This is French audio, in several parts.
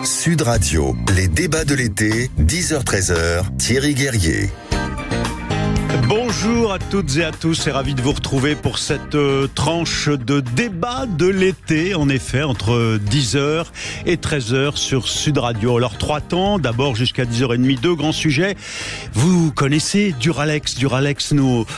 Sud Radio, les débats de l'été, 10h-13h, Thierry Guerrier. Bonjour à toutes et à tous et ravi de vous retrouver pour cette tranche de débat de l'été, en effet, entre 10h et 13h sur Sud Radio. Alors 3 temps, d'abord jusqu'à 10h30, 2 grands sujets. Vous connaissez Duralex,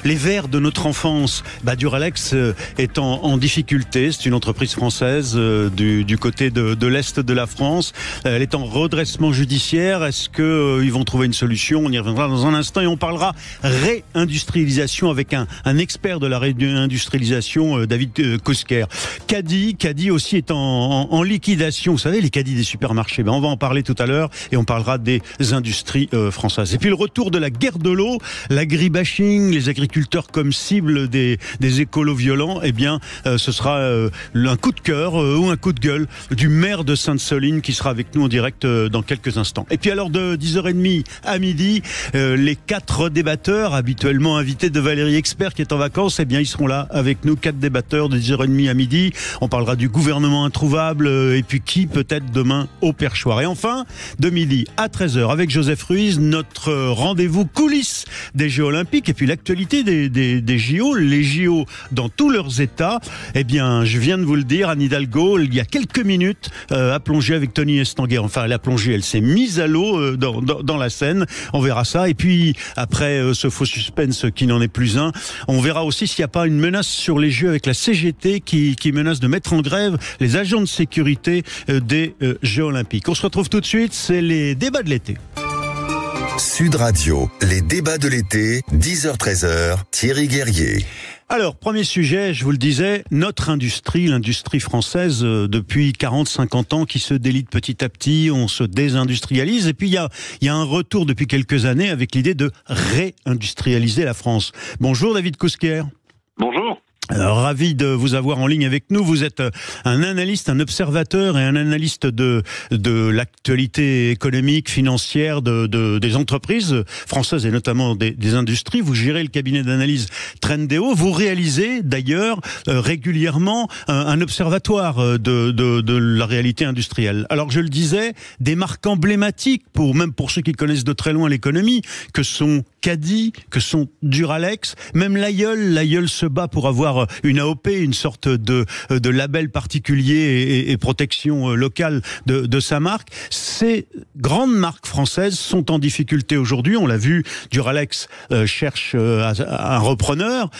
les verres de notre enfance. Duralex est en difficulté, c'est une entreprise française du côté de l'Est de la France. Elle est en redressement judiciaire. Est-ce qu'ils vont trouver une solution? On y reviendra dans un instant et on parlera réindustrialisation avec un expert de la réindustrialisation, David Kosker. Caddy aussi est en liquidation. Vous savez, les caddies des supermarchés. On va en parler tout à l'heure et on parlera des industries françaises. Et puis le retour de la guerre de l'eau, l'agribashing, les agriculteurs comme cible des écolos violents. Ce sera un coup de cœur ou un coup de gueule du maire de Sainte-Soline qui sera avec nous en direct dans quelques instants. Et puis alors de 10h30 à midi, les 4 débatteurs habituellement invités de Valérie Expert qui est en vacances, ils seront là avec nous, 4 débatteurs de 10h30 à midi. On parlera du gouvernement introuvable et puis qui peut-être demain au perchoir. Et enfin, de midi à 13h avec Joseph Ruiz, notre rendez-vous coulisses des Jeux Olympiques et puis l'actualité des JO, les JO dans tous leurs états. Je viens de vous le dire, Anne Hidalgo, il y a quelques minutes, a plongé avec Tony Estanguet. Enfin, elle a plongé, elle s'est mise à l'eau dans la Seine. On verra ça. Et puis, après ce faux suspense qui n'en est plus un, on verra aussi s'il n'y a pas une menace sur les Jeux avec la CGT qui menace de mettre en grève les agents de sécurité des Jeux Olympiques. On se retrouve tout de suite, c'est les débats de l'été. Sud Radio, les débats de l'été, 10h-13h, Thierry Guerrier. Alors, premier sujet, je vous le disais, notre industrie, l'industrie française, depuis 40-50 ans, qui se délite petit à petit, on se désindustrialise, et puis il y a un retour depuis quelques années avec l'idée de réindustrialiser la France. Bonjour David Kosker. Bonjour. Alors, ravi de vous avoir en ligne avec nous. Vous êtes un analyste, un observateur et un analyste de l'actualité économique, financière des entreprises françaises et notamment des industries. Vous gérez le cabinet d'analyse Trendéo. Vous réalisez d'ailleurs régulièrement un observatoire de la réalité industrielle. Alors, je le disais, des marques emblématiques même pour ceux qui connaissent de très loin l'économie, que sont Caddy, que sont Duralex, même l'aïeul se bat pour avoir une AOP, une sorte de label particulier et protection locale de sa marque. Ces grandes marques françaises sont en difficulté aujourd'hui. On l'a vu, Duralex cherche un repreneur.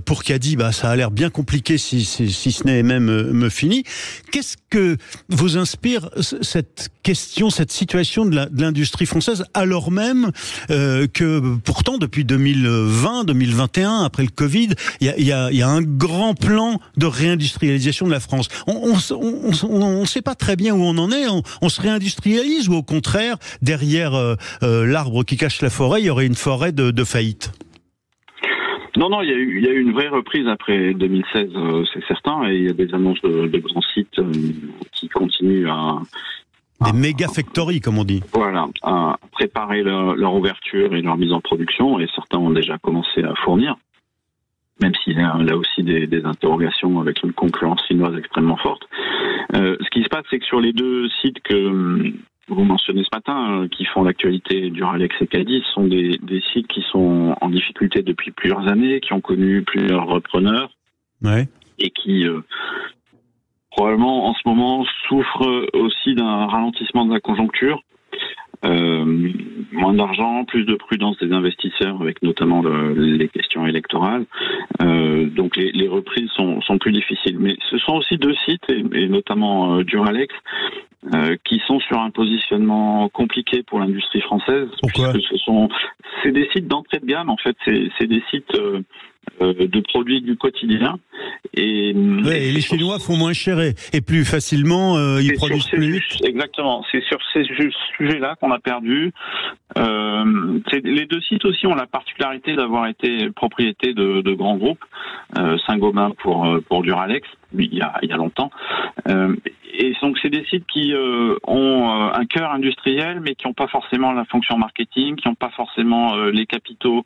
Pour Caddy, ça a l'air bien compliqué si ce n'est même fini. Qu'est-ce que vous inspire cette question, cette situation de l'industrie française, alors même que pourtant depuis 2020-2021, après le Covid, il y a un grand plan de réindustrialisation de la France. On ne sait pas très bien où on en est. On se réindustrialise ou au contraire, derrière l'arbre qui cache la forêt, il y aurait une forêt de faillite? Non, il y a eu une vraie reprise après 2016, c'est certain, et il y a des annonces de grands sites qui continuent des méga factories, comme on dit. Voilà, à préparer leur ouverture et leur mise en production, et certains ont déjà commencé à fournir, même s'il y a là aussi des interrogations avec une concurrence chinoise extrêmement forte. Ce qui se passe, c'est que sur les 2 sites que vous mentionnez ce matin, qui font l'actualité, Duralex et Caddy, sont des sites qui sont en difficulté depuis plusieurs années, qui ont connu plusieurs repreneurs, et qui probablement en ce moment souffrent aussi d'un ralentissement de la conjoncture. Moins d'argent, plus de prudence des investisseurs avec notamment les questions électorales. Donc les reprises sont plus difficiles. Mais ce sont aussi 2 sites, et notamment Duralex, qui sont sur un positionnement compliqué pour l'industrie française. Pourquoi ? C'est des sites d'entrée de gamme, en fait. C'est des sites de produits du quotidien. Et les Chinois font moins cher et plus facilement, ils produisent plus vite. Exactement. C'est sur ces sujets-là qu'on a perdu. Les 2 sites aussi ont la particularité d'avoir été propriété de grands groupes. Saint-Gobain pour Duralex, il y a longtemps. Et donc c'est des sites qui ont un cœur industriel, mais qui n'ont pas forcément la fonction marketing, qui n'ont pas forcément les capitaux.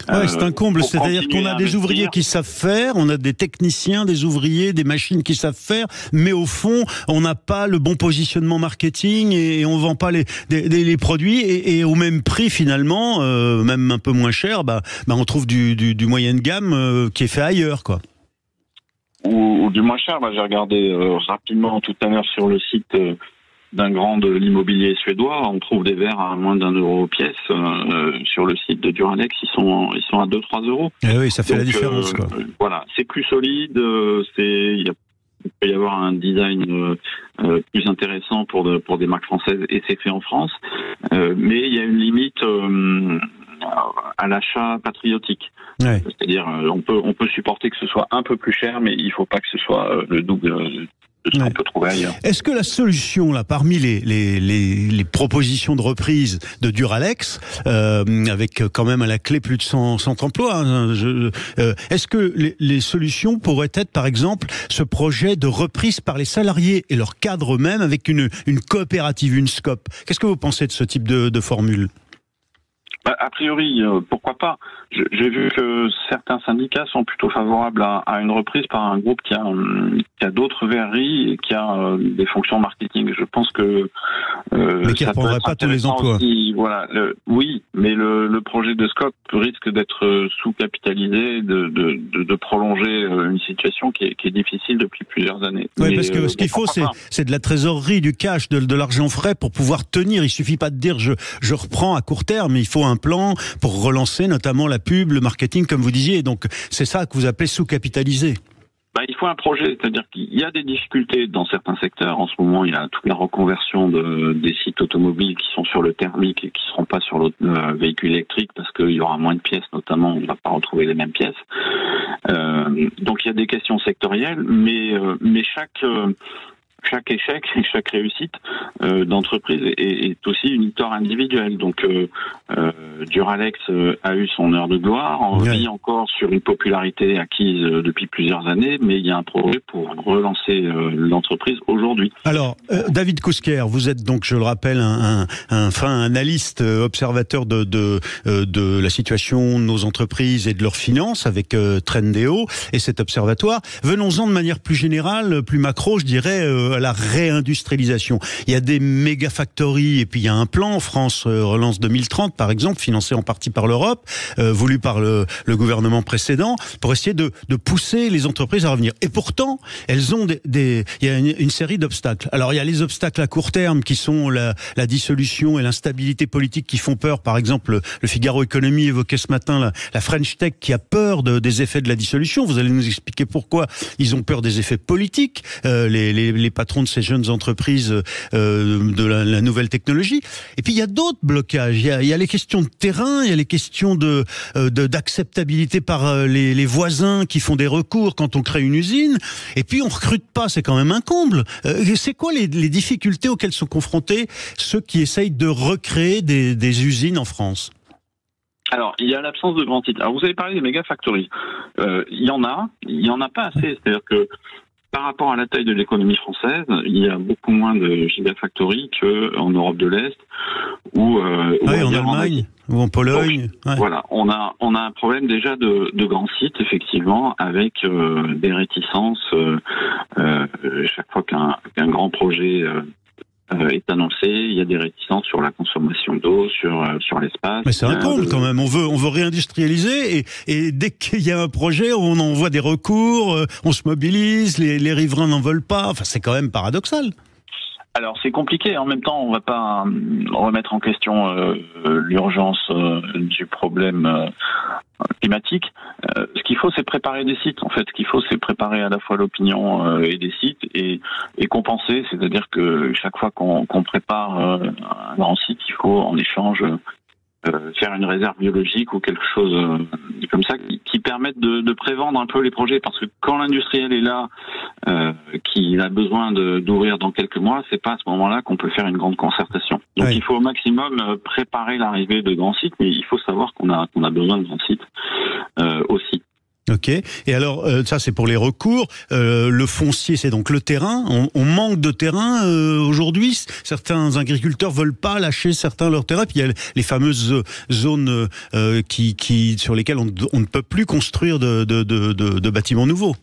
Ouais, c'est un comble, c'est-à-dire qu'on a des ouvriers qui savent faire, on a des techniciens, des ouvriers, des machines qui savent faire, mais au fond, on n'a pas le bon positionnement marketing et on vend pas les produits et au même prix finalement, même un peu moins cher, on trouve du moyen de gamme qui est fait ailleurs, quoi. Ou du moins cher. J'ai regardé rapidement tout à l'heure sur le site d'un grand de l'immobilier suédois. On trouve des verres à moins d'€1 pièce. Sur le site de Duralex, ils sont à 2-3 euros. Et oui, ça fait la différence, quoi. Voilà, c'est plus solide. Il peut y avoir un design plus intéressant pour des marques françaises, et c'est fait en France. Mais il y a une limite à l'achat patriotique. Ouais. C'est-à-dire, on peut supporter que ce soit un peu plus cher, mais il faut pas que ce soit le double de ce qu'on peut trouver ailleurs. Est-ce que la solution, là, parmi les propositions de reprise de Duralex, avec quand même à la clé plus de 100 emplois, hein, est-ce que les solutions pourraient être, par exemple, ce projet de reprise par les salariés et leurs cadres eux-mêmes avec une coopérative, une SCOP? Qu'est-ce que vous pensez de ce type de formule? A priori, pourquoi pas. J'ai vu que certains syndicats sont plutôt favorables à une reprise par un groupe qui a d'autres verreries et qui a des fonctions marketing. Je pense que mais qui ne reprendrait pas tous les emplois. Aussi, voilà, oui, mais le projet de SCOP risque d'être sous-capitalisé, de prolonger une situation qui est difficile depuis plusieurs années. Oui, parce que ce qu'il faut, c'est de la trésorerie, du cash, de l'argent frais pour pouvoir tenir. Il suffit pas de dire je reprends à court terme, mais il faut un plan pour relancer notamment la pub, le marketing, comme vous disiez. Donc c'est ça que vous appelez sous-capitaliser. Il faut un projet, c'est-à-dire qu'il y a des difficultés dans certains secteurs. En ce moment, il y a toute la reconversion des sites automobiles qui sont sur le thermique et qui ne seront pas sur le véhicule électrique parce qu'il y aura moins de pièces, notamment, on ne va pas retrouver les mêmes pièces. Donc il y a des questions sectorielles, mais chaque échec et chaque réussite d'entreprise est aussi une histoire individuelle. Donc Duralex a eu son heure de gloire, on vit encore sur une popularité acquise depuis plusieurs années, mais il y a un projet pour relancer l'entreprise aujourd'hui. Alors, David Kousquer, vous êtes donc, je le rappelle, un analyste, observateur de la situation de nos entreprises et de leurs finances avec Trendéo et cet observatoire. Venons-en de manière plus générale, plus macro, je dirais, à la réindustrialisation. Il y a des méga factories et puis il y a un plan France Relance 2030 par exemple, financé en partie par l'Europe, voulu par le gouvernement précédent, pour essayer de pousser les entreprises à revenir. Et pourtant, elles ont il y a une série d'obstacles. Alors il y a les obstacles à court terme qui sont la dissolution et l'instabilité politique qui font peur. Par exemple, le Figaro Économie évoquait ce matin la French Tech qui a peur des effets de la dissolution. Vous allez nous expliquer pourquoi ils ont peur des effets politiques, les patrons de ces jeunes entreprises de la nouvelle technologie. Et puis il y a d'autres blocages. Il y a les questions de terrain, il y a les questions d'acceptabilité par les voisins qui font des recours quand on crée une usine. Et puis on recrute pas, c'est quand même un comble. C'est quoi les difficultés auxquelles sont confrontés ceux qui essayent de recréer des usines en France? Alors, il y a l'absence de grands titres. Alors, vous avez parlé des méga factories. Il y en a pas assez. C'est-à-dire que par rapport à la taille de l'économie française, il y a beaucoup moins de gigafactories qu'en Europe de l'Est ou en Allemagne ou en Pologne. Donc, voilà, on a un problème déjà de grands sites, effectivement, avec des réticences chaque fois qu'un grand projet est annoncé, il y a des réticences sur la consommation d'eau, sur l'espace. Mais c'est un comble quand même. On veut réindustrialiser et dès qu'il y a un projet, on envoie des recours, on se mobilise, les riverains n'en veulent pas. Enfin, c'est quand même paradoxal. Alors c'est compliqué. En même temps, on va pas remettre en question l'urgence du problème climatique. Ce qu'il faut, c'est préparer des sites. En fait, ce qu'il faut, c'est préparer à la fois l'opinion et des sites et compenser. C'est-à-dire que chaque fois qu'on prépare un grand site, il faut en échange faire une réserve biologique ou quelque chose comme ça qui permette de prévendre un peu les projets, parce que quand l'industriel est là, qu'il a besoin d'ouvrir dans quelques mois, c'est pas à ce moment-là qu'on peut faire une grande concertation. Donc il faut au maximum préparer l'arrivée de grands sites, mais il faut savoir qu'on a besoin de grands sites aussi. Ok. Et alors, ça c'est pour les recours. Le foncier, c'est donc le terrain. On manque de terrain aujourd'hui. Certains agriculteurs veulent pas lâcher certains leurs terrains. Puis il y a les fameuses zones sur lesquelles on ne peut plus construire de bâtiments nouveaux.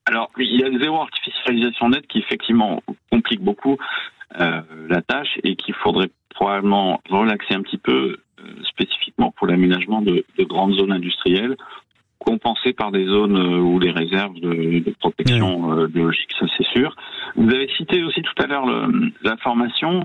Alors, il y a zéro artificialisation nette qui effectivement complique beaucoup la tâche et qu'il faudrait probablement relaxer un petit peu, spécifiquement pour l'aménagement de grandes zones industrielles, compensées par des zones où les réserves de protection biologique, ça c'est sûr. Vous avez cité aussi tout à l'heure la formation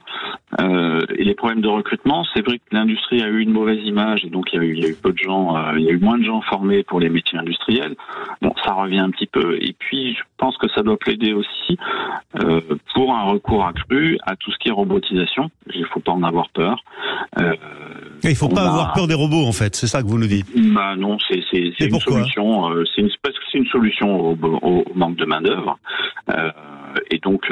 et les problèmes de recrutement. C'est vrai que l'industrie a eu une mauvaise image et donc il y a eu peu de gens, il y a eu moins de gens formés pour les métiers industriels. Bon, ça revient un petit peu. Et puis, je pense que ça doit plaider aussi pour un recours accru à tout ce qui est robotisation. Il ne faut pas en avoir peur. Il ne faut pas avoir peur des robots, en fait. C'est ça que vous nous dites. Bah non, c'est une solution. Parce que c'est une solution au manque de main d'œuvre. Et donc,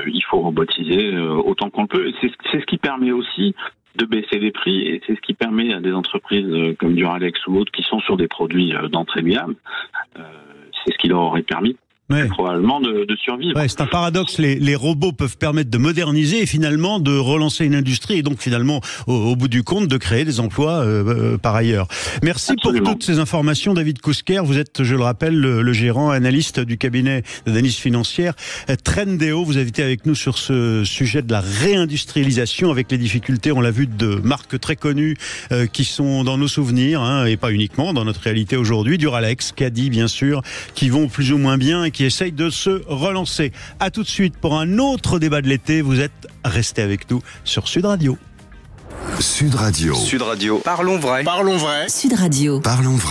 il faut robotiser autant qu'on le peut. C'est ce qui permet aussi de baisser les prix, et c'est ce qui permet à des entreprises comme Duralex ou autres qui sont sur des produits d'entrée de gamme, c'est ce qui leur aurait permis probablement de survivre. Ouais, c'est un paradoxe. Les robots peuvent permettre de moderniser et finalement de relancer une industrie et donc finalement, au bout du compte, de créer des emplois par ailleurs. Merci Absolument. Pour toutes ces informations, David Kousker. Vous êtes, je le rappelle, le gérant analyste du cabinet d'analyse financière Trendéo. Vous avez été avec nous sur ce sujet de la réindustrialisation avec les difficultés, on l'a vu, de marques très connues qui sont dans nos souvenirs et pas uniquement dans notre réalité aujourd'hui. Duralex, Caddy bien sûr, qui vont plus ou moins bien et qui essayent de se relancer. À tout de suite pour un autre débat de l'été. Vous êtes restés avec nous sur Sud Radio. Sud Radio. Sud Radio. Parlons vrai. Parlons vrai. Sud Radio. Parlons vrai.